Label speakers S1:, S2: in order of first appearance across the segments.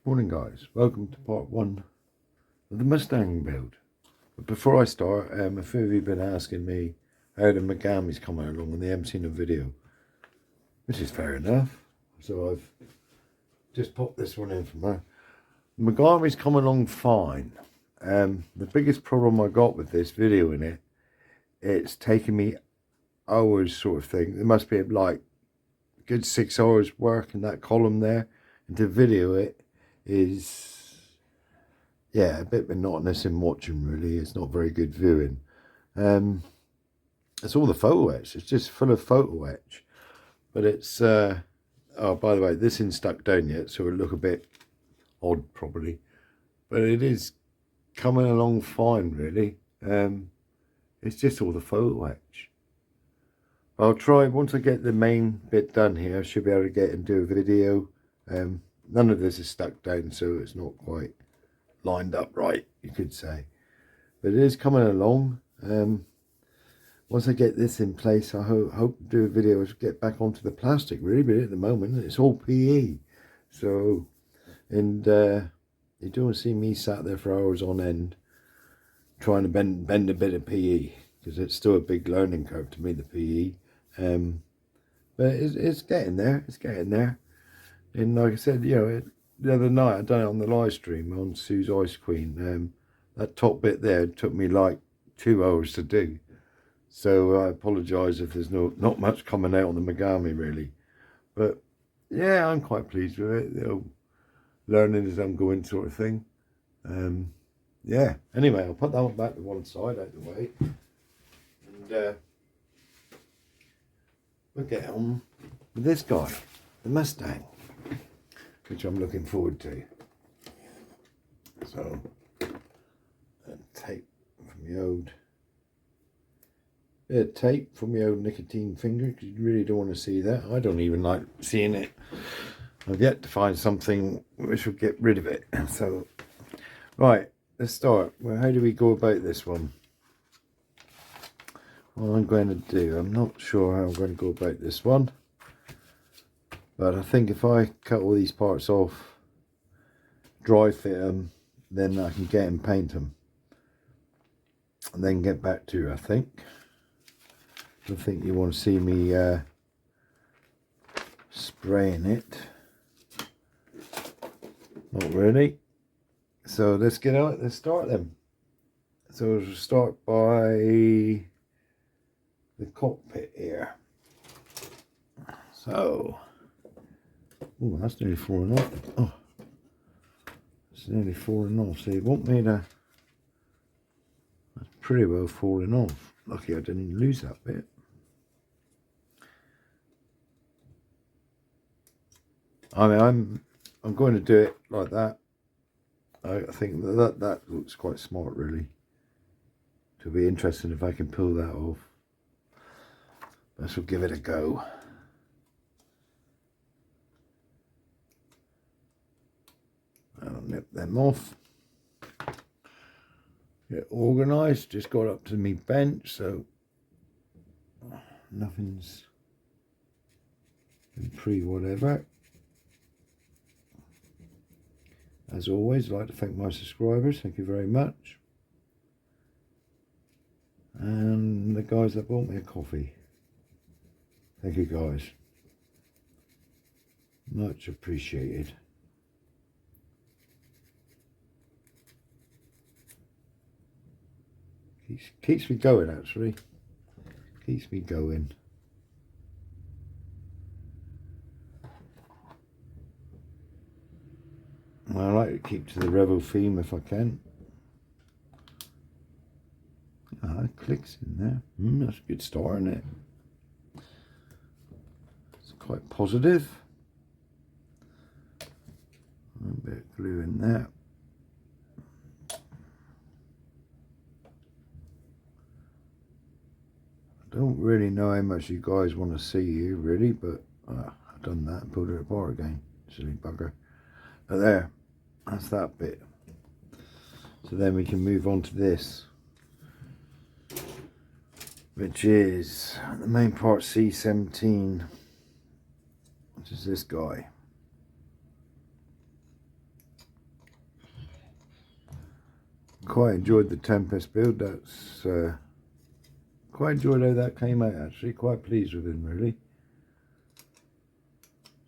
S1: Morning guys, welcome to part 1 of the Mustang build. But before I start, a few of you have been asking me how the Megami's coming along and they haven't seen a video, which is fair enough. So I've just popped this one in from there. The Megami's coming along fine. The biggest problem I got with this video in it, it's taken me hours sort of thing. There must be like a good 6 hours work in that column there, and to video it is, yeah, a bit monotonous in watching really. It's not very good viewing. It's all the photo etch, it's just full of photo etch. But it's, oh by the way, this isn't stuck down yet, so it'll look a bit odd probably. But it is coming along fine really. It's just all the photo etch. I'll try, once I get the main bit done here, I should be able to get and do a video. None of this is stuck down, so it's not quite lined up right, you could say. But it is coming along. Once I get this in place, I hope to do a video to get back onto the plastic, really. But at the moment, it's all PE. So, and you don't see me sat there for hours on end trying to bend a bit of PE, because it's still a big learning curve to me, the PE. But it's getting there. It's getting there. And like I said, you know, the other night I done it on the live stream on Sue's Ice Queen. That top bit there took me like 2 hours to do. So I apologise if there's not much coming out on the Megami really. But yeah, I'm quite pleased with it. You know, learning as I'm going sort of thing. Yeah, anyway, I'll put that one back to one side out of the way. And we'll get on with this guy, the Mustang, which I'm looking forward to. So, tape from the old, bit of tape from the old nicotine finger, because you really don't want to see that. I don't even like seeing it. I've yet to find something which will get rid of it. So, right, let's start. Well, how do we go about this one? What I'm going to do, I'm not sure how I'm going to go about this one. But I think if I cut all these parts off, dry fit them, then I can get and paint them. And then get back to, I think. I don't think you want to see me spraying it. Not really. So let's get out, let's start them. So we'll start by the cockpit here. So, oh, that's nearly falling off. Oh, it's nearly falling off. So you want me to, that's pretty well falling off. Lucky I didn't lose that bit. I mean, I'm going to do it like that. I think that looks quite smart really. It'll be interesting if I can pull that off. Let's give it a go. I'll nip them off. Get organised. Just got up to me bench, so nothing's been pre-whatever. As always, I'd like to thank my subscribers. Thank you very much. And the guys that bought me a coffee. Thank you guys. Much appreciated. Keeps me going actually. Keeps me going. I like to keep to the Revell theme if I can. Ah, it clicks in there. That's a good start, isn't it? It's quite positive. A bit of glue in there. I don't really know how much you guys want to see here, really, but I've done that and pulled it apart again. Silly bugger. But there, that's that bit. So then we can move on to this, which is the main part C17, which is this guy. quite enjoyed the Tempest build. That's quite enjoyed how that came out, actually. Quite pleased with him, really.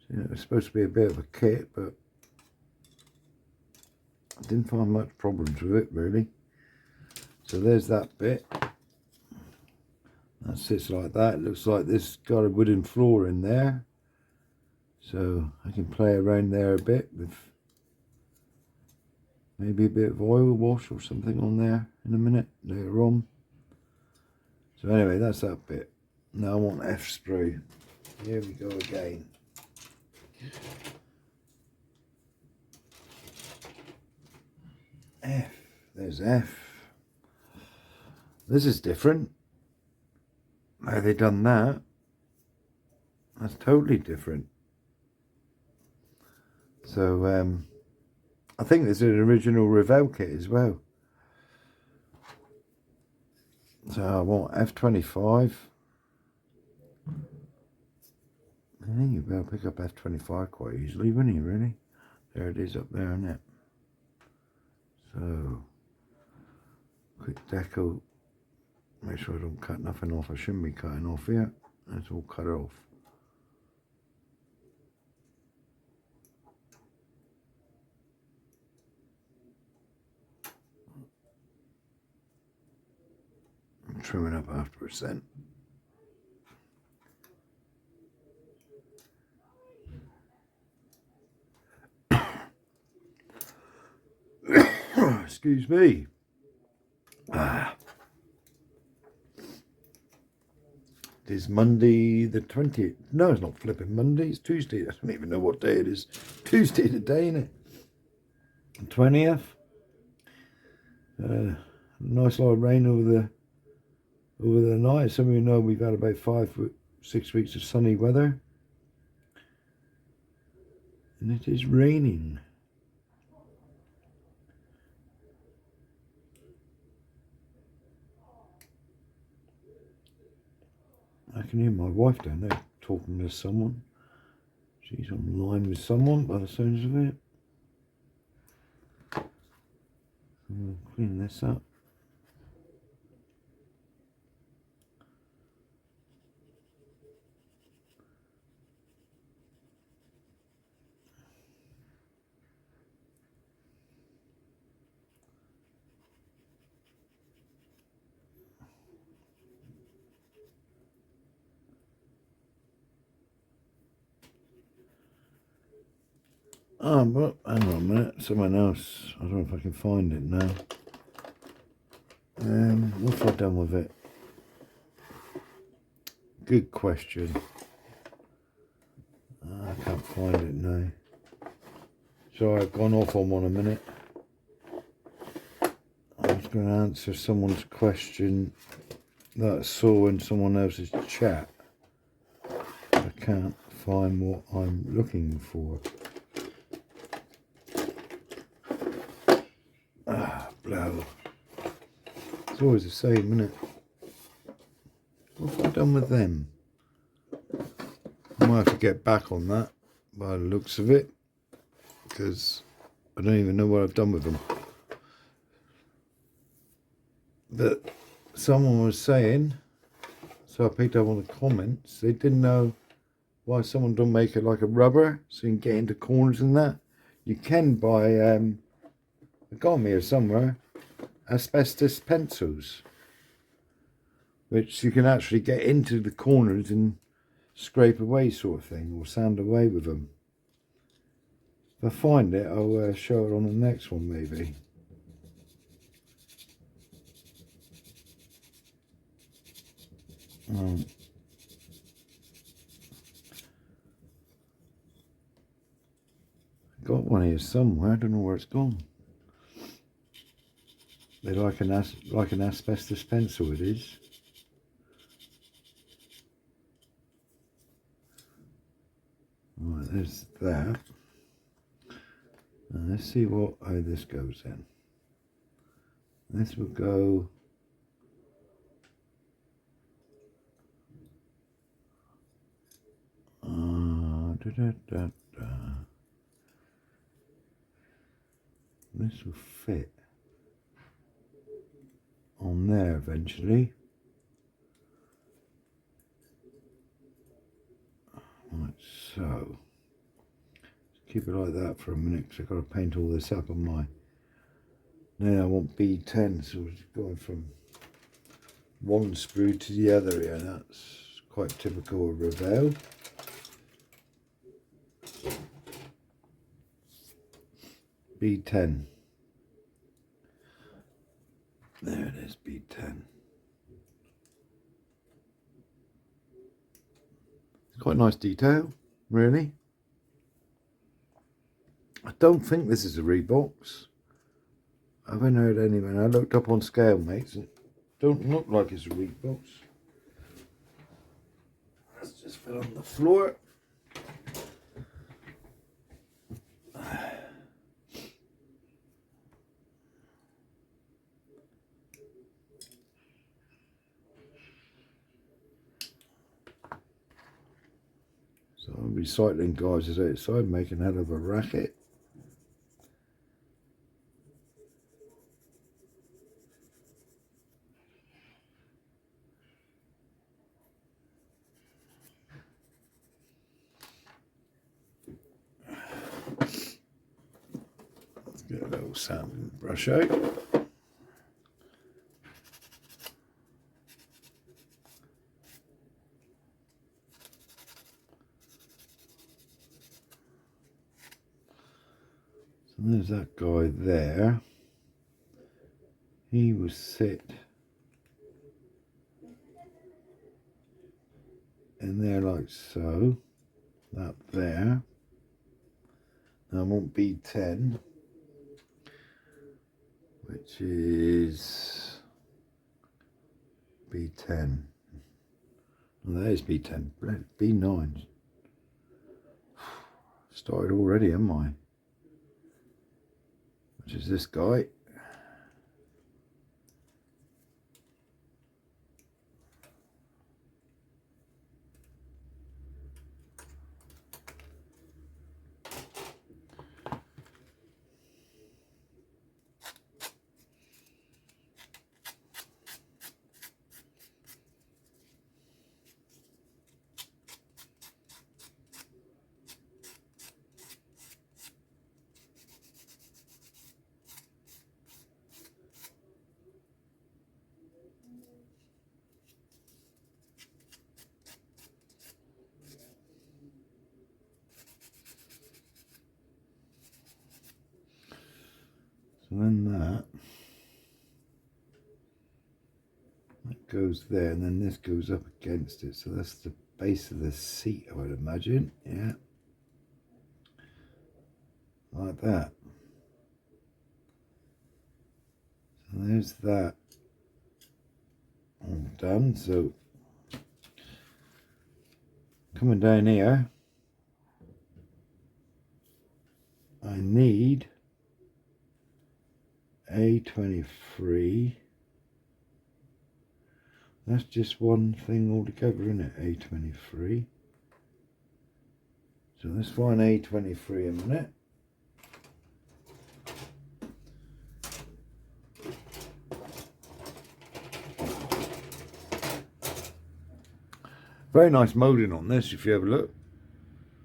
S1: So, it was supposed to be a bit of a kit, but I didn't find much problems with it, really. So there's that bit. That sits like that. It looks like this got a wooden floor in there. So I can play around there a bit with maybe a bit of oil wash or something on there in a minute later on. So anyway, that's that bit. Now I want F spray. Here we go again. F. There's F. This is different. How they done that? That's totally different. So I think there's an original Revell kit as well. So I want F25. I think you'll be able to pick up F25 quite easily, wouldn't you, really? There it is up there, isn't it? So, quick deco. Make sure I don't cut nothing off. I shouldn't be cutting off here. It's all cut off. I'm trimming up afterwards then. Excuse me. It is Monday the 20th. No, it's not flipping Monday. It's Tuesday. I don't even know what day it is. Tuesday today, isn't it? 20th. Nice lot of rain over the night. Some of you know we've had about 6 weeks of sunny weather. And it is raining. I can hear my wife down there talking to someone. She's online with someone by the sounds of it. We'll clean this up. Oh, but hang on a minute, someone else. I don't know if I can find it now. What have I done with it? Good question. I can't find it now. Sorry, I've gone off on one a minute. I was going to answer someone's question that I saw in someone else's chat. I can't find what I'm looking for. Blow. It's always the same, isn't it? What have I done with them? I might have to get back on that by the looks of it, because I don't even know what I've done with them. But someone was saying, so I picked up on the comments, they didn't know why someone don't make it like a rubber so you can get into corners and that. You can buy, I got them here somewhere, asbestos pencils, which you can actually get into the corners and scrape away sort of thing, or sand away with them. If I find it, I'll show it on the next one maybe. Got one here somewhere, I don't know where it's gone. They're like an asbestos pencil, it is. Right, there's that. And let's see how this goes in. This will go this will fit. on there eventually. Right, so keep it like that for a minute because I've got to paint all this up on my. Now I want B10, so we're going from one sprue to the other here. That's quite typical of Revell. B10. There it is, B10. It's quite a nice detail, really. I don't think this is a Reeboks. I haven't heard anyone. I looked up on scale mates and it don't look like it's a Reeboks. Let's just fit on the floor. So recycling guys is outside making a hell of a racket. Let's get a little sanding brush out. And there's that guy there. He was sit in there like so. That there. Now I want B10, which is B10. Well, that is B10. B9. Started already, am I? Which is this guy. So then that goes there, and then this goes up against it. So that's the base of the seat, I would imagine. Yeah. Like that. So there's that all done. So coming down here, I need A23. That's just one thing altogether, isn't it? A23. So let's find A23 a minute. Very nice moulding on this, if you have a look.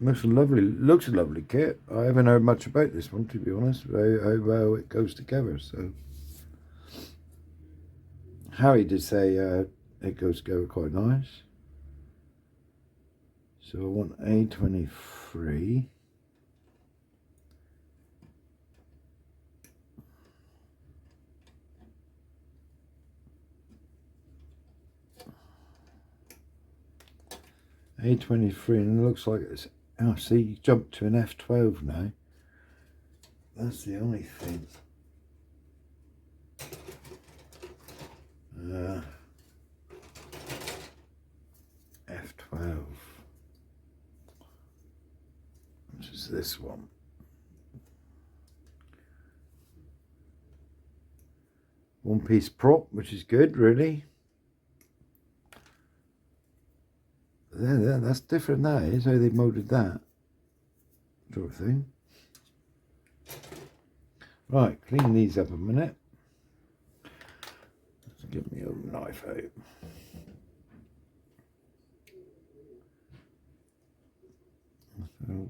S1: Looks a lovely kit. I haven't heard much about this one, to be honest, how well it goes together. So Harry did say it goes together quite nice. So I want A23. A23, and it looks like it's, oh, see, you jumped to an F12 now. That's the only thing. F12. Which is this one. One piece prop, which is good, really. There, that's different, that is, how they moulded that sort of thing. Right, clean these up a minute. Let's Get my own knife out. So,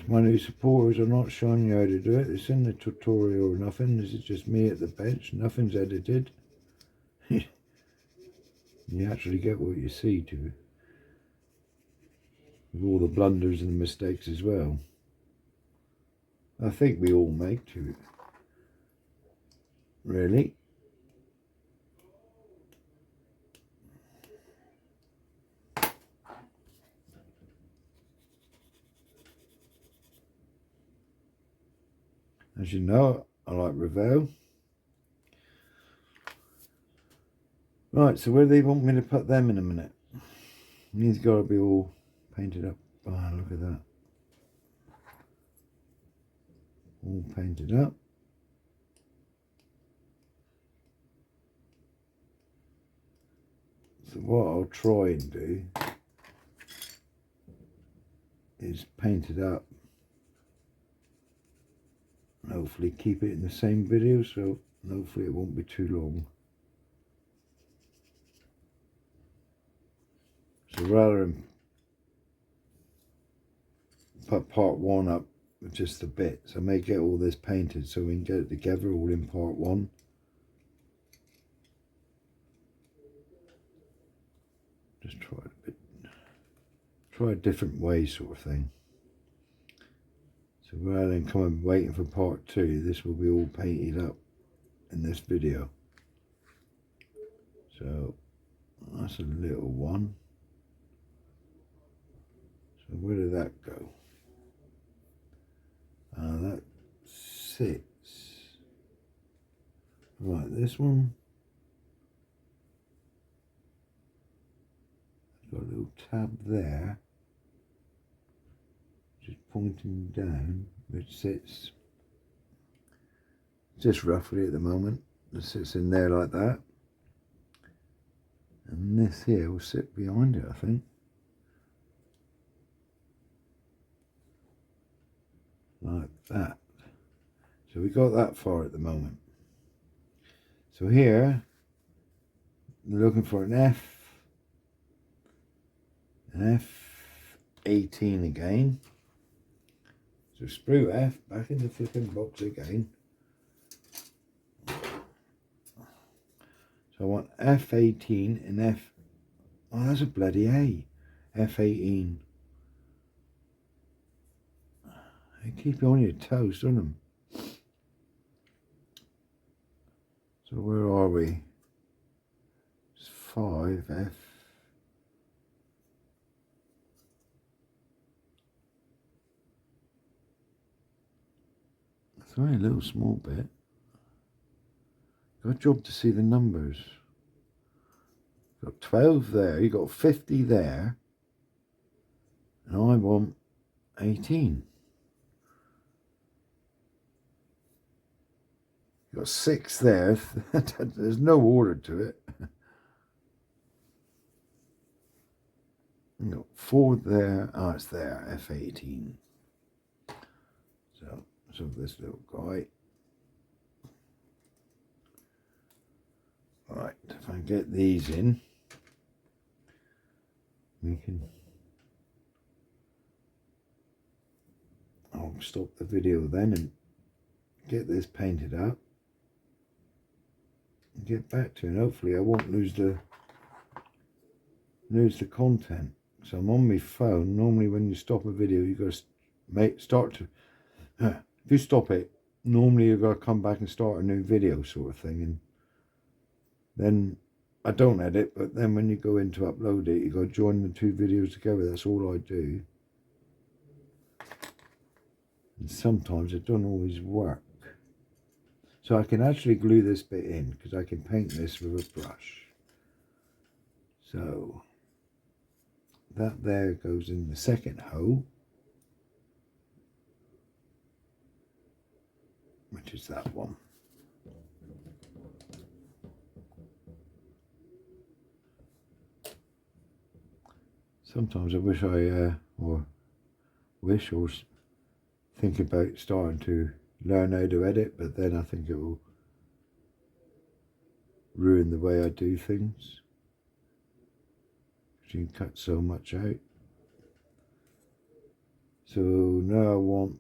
S1: my new supporters are not showing you how to do it. It's in the tutorial or nothing. This is just me at the bench. Nothing's edited. You actually get what you see to, with all the blunders and the mistakes as well. I think we all make to it. Really. As you know, I like Revell. Right, so where do they want me to put them in a minute? These got to be all painted up. Oh, look at that. All painted up. So what I'll try and do is paint it up. And hopefully keep it in the same video, so hopefully it won't be too long. So rather than put part one up with just the bits, I may get all this painted so we can get it together all in part one. Just try a different way sort of thing. So rather than coming waiting for part two, this will be all painted up in this video. So that's a little one. So where did that go? That sits. Right, this one. Got a little tab there, just pointing down, which sits just roughly at the moment. It sits in there like that. And this here will sit behind it, I think. Like that. So we got that far at the moment. So here, we're looking for an F18 again. So sprue F back in the flipping box again. So I want F18 and F. Oh, that's a bloody A. F18. They keep you on your toes, don't them? So where are we? It's 5F. It's only a little small bit. Got a job to see the numbers. Got 12 there, you got 50 there, and I want 18. You got 6 there. There's no order to it. You got 4 there. Oh, it's there. F18. So this little guy. Right, if I get these in, we can. I'll stop the video then and get this painted up. And get back to it. And hopefully I won't lose the content. So I'm on my phone. Normally when you stop a video, you got to start to. If you stop it, normally you've got to come back and start a new video sort of thing. And then I don't edit, but then when you go in to upload it, you got to join the 2 videos together. That's all I do. And sometimes it don't always work. So I can actually glue this bit in because I can paint this with a brush. So that there goes in the second hole, which is that one. Sometimes I wish or think about starting to learn how to edit, but then I think it will ruin the way I do things. You can cut so much out. So now I want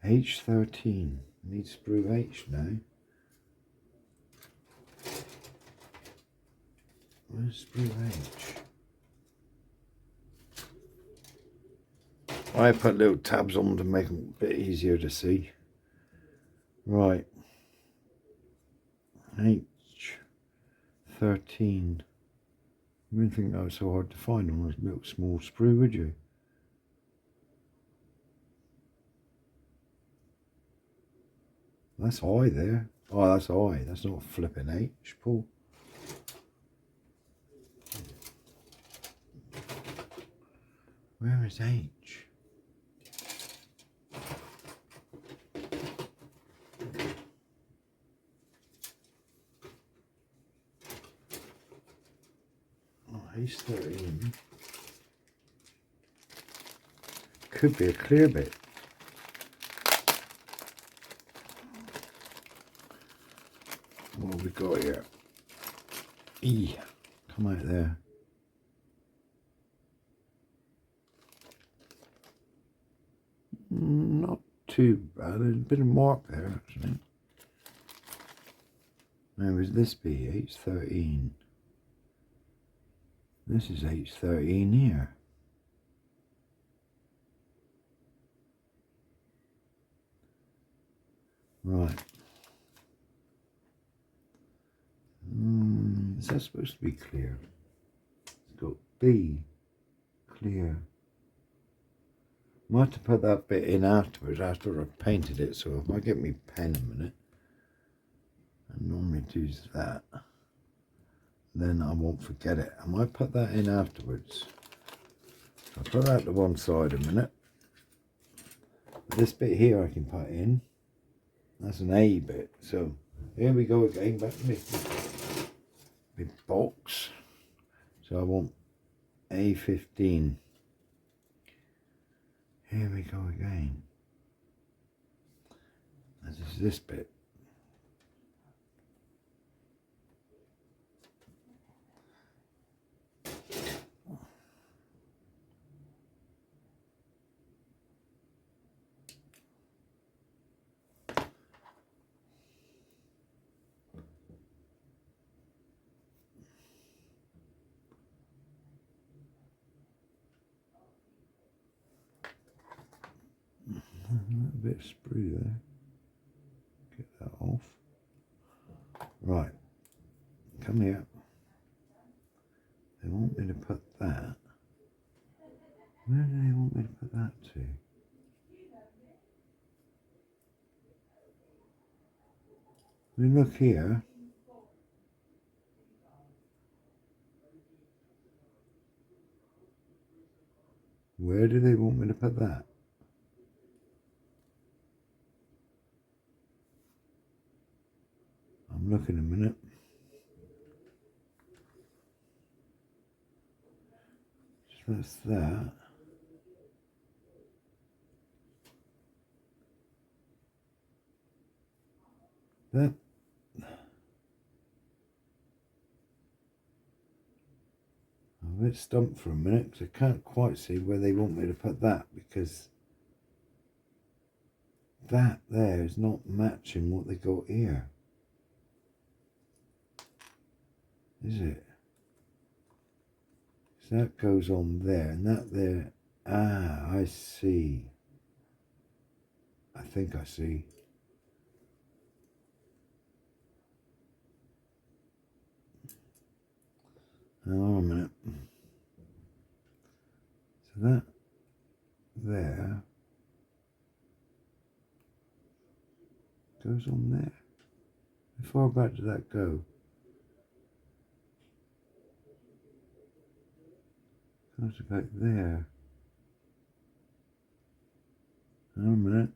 S1: H13. I need sprue H now. Where's sprue H? I put little tabs on to make them a bit easier to see. Right. H13. You wouldn't think that was so hard to find on a little small sprue, would you? That's I there. Oh, that's I. That's not flipping H, Paul. Where is H? Oh, H13. Could be a clear bit. What have we got here? E. Come out there. Not too bad. There's a bit of mark there, actually. Now, would this be H13? This is H13 here. Right. Is that supposed to be clear? It's got B. Clear. I might have to put that bit in afterwards, after I've painted it, so if I get me pen a minute, I normally do that, then I won't forget it. I might put that in afterwards. I'll put that to one side a minute. This bit here I can put in. That's an A bit, so here we go again, back to my box. So I want A15. Here we go again. This is this bit. A bit of sprue there. Get that off. Right. Come here. They want me to put that. Where do they want me to put that to? We look here. Where do they want me to put that? I'm looking a minute. So that's that. That. I'm a bit stumped for a minute because I can't quite see where they want me to put that, because that there is not matching what they got here. Is it? So that goes on there, and that there. Ah, I see. I think I see. Hold on a minute. So that there goes on there. How far back did that go? Goes about there. Hang on a minute.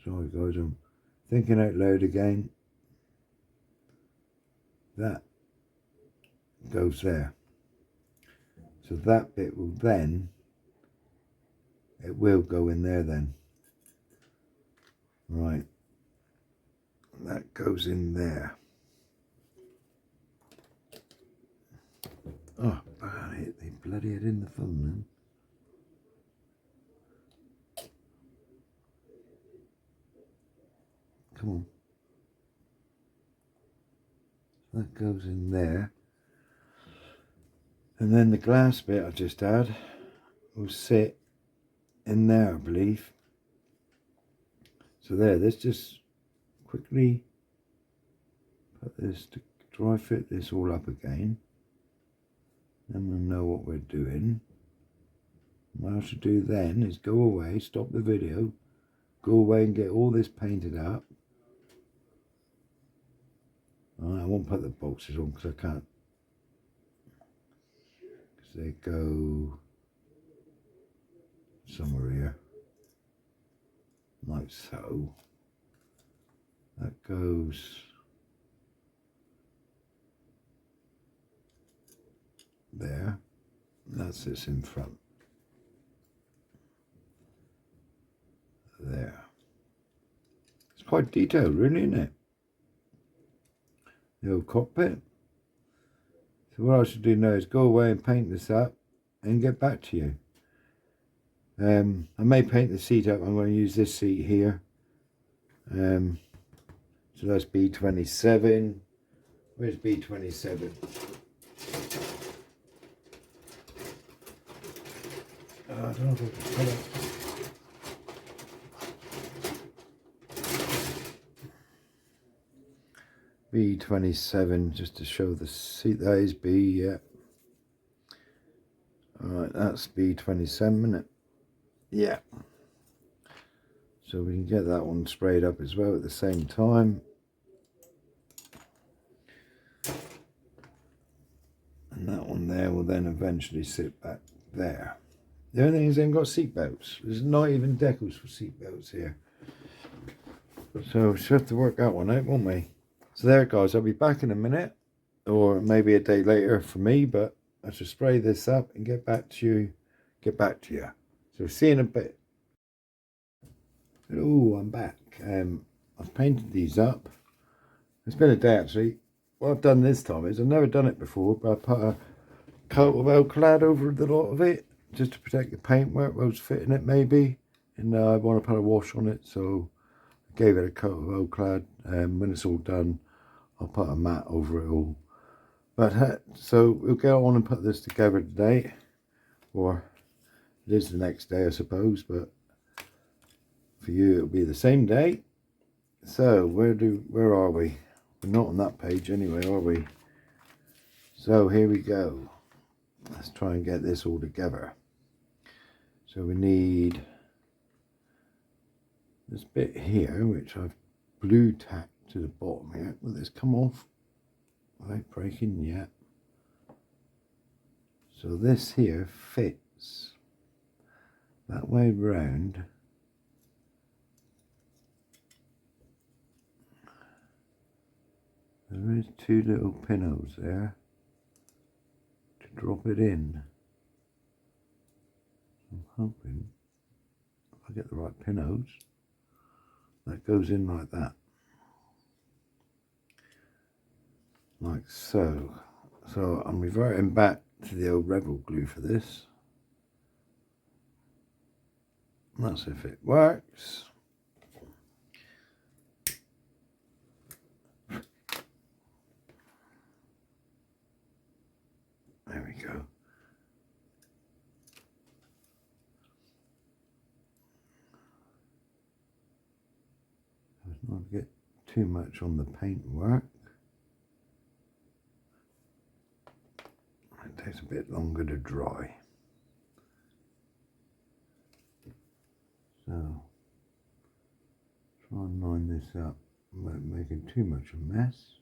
S1: Sorry guys, I'm thinking out loud again. That goes there. So that bit will then, it will go in there then. Right. That goes in there. Oh, they bloody had in the phone then. Come on. That goes in there. And then the glass bit I just had will sit in there, I believe. So there, let's just quickly put this to dry fit this all up again. Then we'll know what we're doing. What I should do then is go away, stop the video, go away and get all this painted up. I won't put the boxes on because I can't. Because they go somewhere here. Like so. That goes there. That's this in front. There. It's quite detailed, really, isn't it? The old cockpit. So what I should do now is go away and paint this up and get back to you. I may paint the seat up. I'm going to use this seat here. So that's B27. Where's B27? I don't know if I can put it. B27, just to show the seat. That is B, yeah. Alright, that's B27, isn't it? Yeah. So we can get that one sprayed up as well at the same time. And that one there will then eventually sit back there. The only thing is they haven't got seat belts. There's not even decals for seat belts here. So we should have to work that one out, won't we? So there guys, I'll be back in a minute. Or maybe a day later for me, but I should spray this up and get back to you. So see you in a bit. Oh, I'm back. I've painted these up. It's been a day actually. What I've done this time is I've never done it before, but I put a coat of Elclad over the lot of it just to protect the paintwork that was fitting it maybe. And I want to put a wash on it, so I gave it a coat of Elclad. When it's all done, I'll put a mat over it all. But so we'll go on and put this together today, or it is the next day I suppose, but for you it'll be the same day. So where are we? We're not on that page anyway, are we? So here we go. Let's try and get this all together. So we need this bit here, which I've blue tacked to the bottom here. Will this come off without breaking yet? So this here fits that way round. There is two little pinholes there to drop it in. I'm hoping if I get the right pinholes, that goes in like that. Like so. So I'm reverting back to the old Revell glue for this. And that's if it works. There we go. Let's not get too much on the paintwork. It takes a bit longer to dry. So, try and line this up without making too much a mess.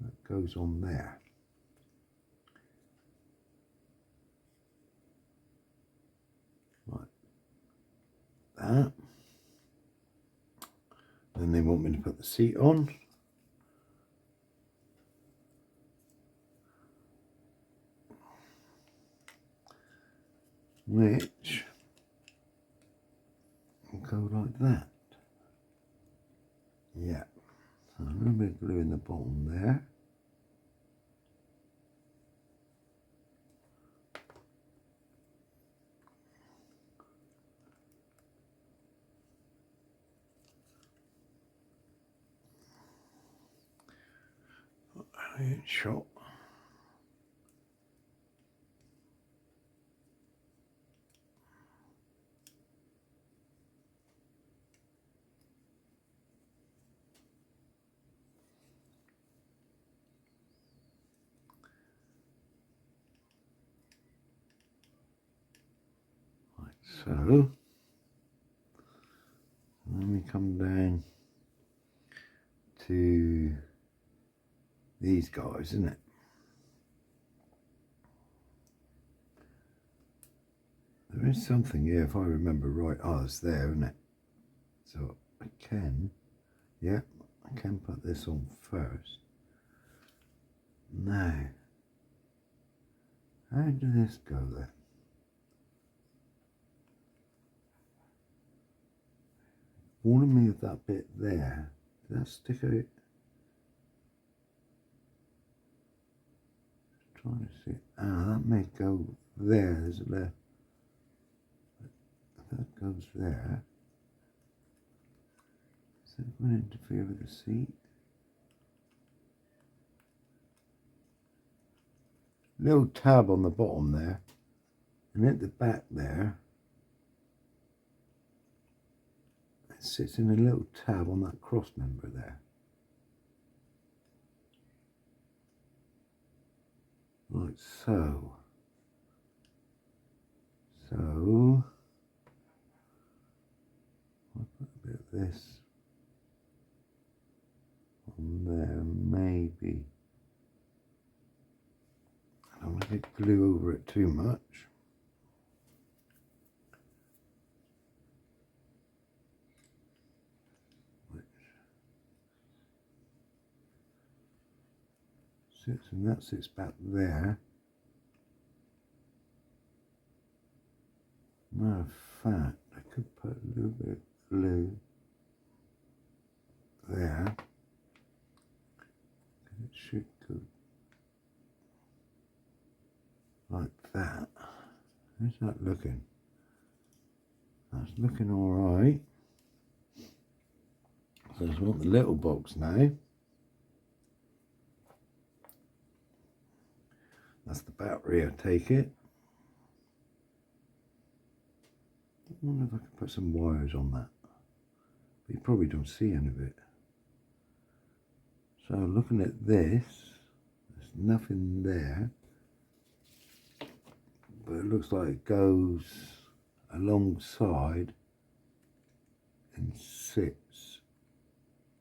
S1: That goes on there. that. Then they want me to put the seat on. Which will go like that. Yeah. So a little bit of glue in the bottom there. Shot. Like so. And then we come down to these guys, isn't it? There is something here, if I remember right. Oh, it's there, isn't it? So I can, yeah, I can put this on first. Now, how did this go then? Warning me of that bit there. Did that stick out? Trying to see. Ah, that may go there. There's a left. If that goes there, is that going to interfere with the seat? Little tab on the bottom there, and at the back there, it sits in a little tab on that cross member there. Like so. So, I'll put a bit of this on there, maybe. I don't want to get glue over it too much. Sits, and that sits back there. Matter of fact, I could put a little bit of glue there. It should go like that. How's that looking? That's looking alright. So I just want the little box now. That's the battery, I take it. I wonder if I could put some wires on that. But you probably don't see any of it. So looking at this, there's nothing there. But it looks like it goes alongside and sits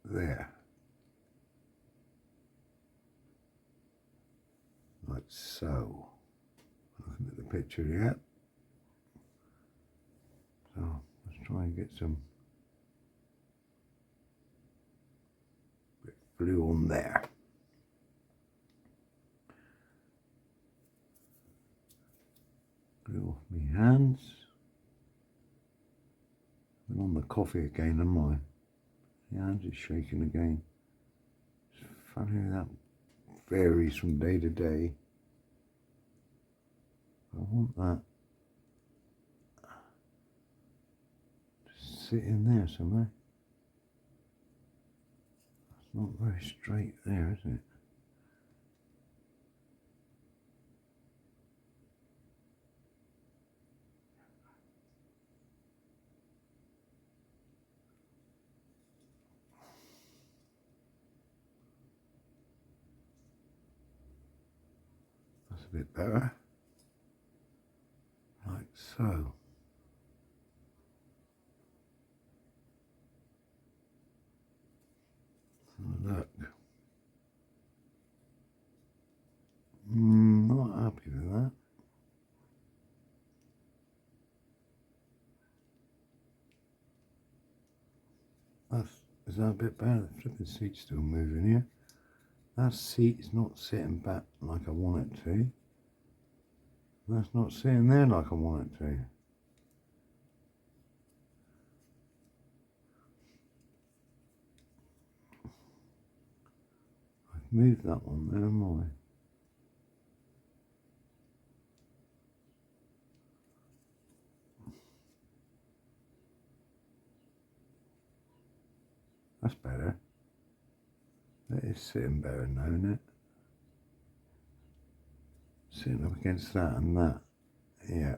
S1: there. Like so. Looking at the picture yet. So let's try and get some bit of glue on there. Glue off my hands. I'm on the coffee again, am I? The hands are shaking again. It's funny how that varies from day to day. I want that to sit in there somewhere. It's not very straight there, is it? That's a bit better. Like so. Look. Not happy with that. Is that a bit better? The flipping seat's still moving here. That seat is not sitting back like I want it to. That's not sitting there like I want it to. I've moved that one there, haven't I? That's better. That is sitting better now, isn't it? Sitting up against that and that. Yeah.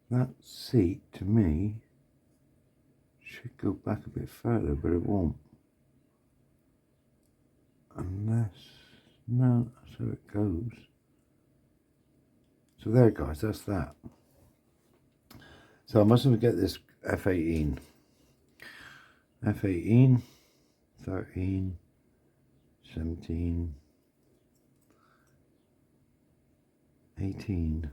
S1: That seat, to me, should go back a bit further, but it won't. Unless... no, that's how it goes. So there, guys, that's that. So I mustn't forget this F18. F18, 13, 17, 18.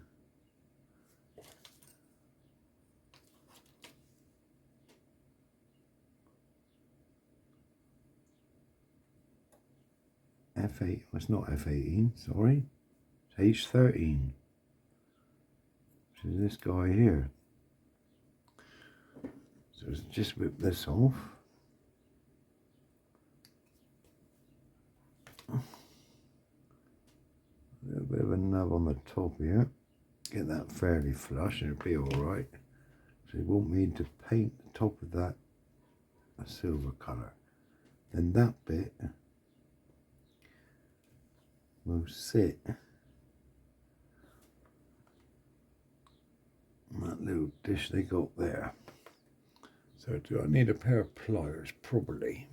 S1: F8, well, it's not F18, sorry. It's H13. Which is this guy here. So let's just whip this off. A little bit of a nub on the top here. Get that fairly flush and it'll be alright. So you want me to paint the top of that a silver colour. Then that bit will sit on that little dish they got there. So do I need a pair of pliers? Probably.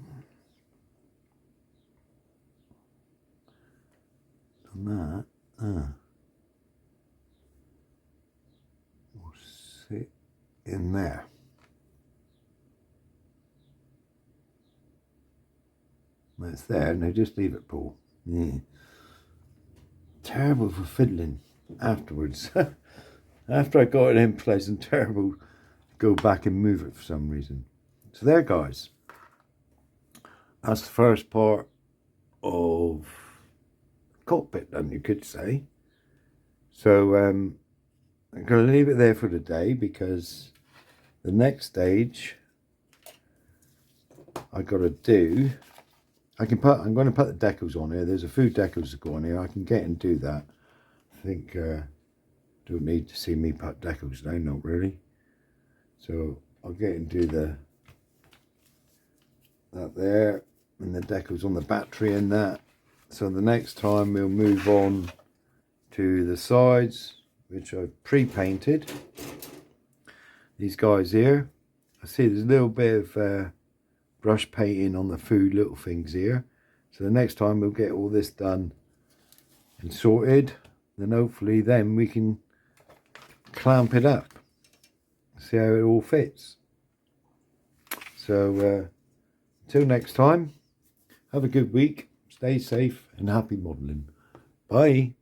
S1: And that will sit in there. That's there. Now just leave it, Paul. Yeah. Terrible for fiddling afterwards. After I got it in place, and terrible to go back and move it for some reason. So there, guys. That's the first part of cockpit done, you could say. So I'm going to leave it there for today, because the next stage I got to do, I'm going to put the decals on here. There's a few decals that go on here. I can get and do that. I think don't need to see me put decals down, not really. So I'll get and do that there, and the decals on the battery and that. So the next time we'll move on to the sides, which I've pre-painted. These guys here, I see there's a little bit of brush painting on the few little things here. So the next time we'll get all this done and sorted, then hopefully then we can clamp it up, see how it all fits. So until next time, have a good week, stay safe and happy modelling. Bye.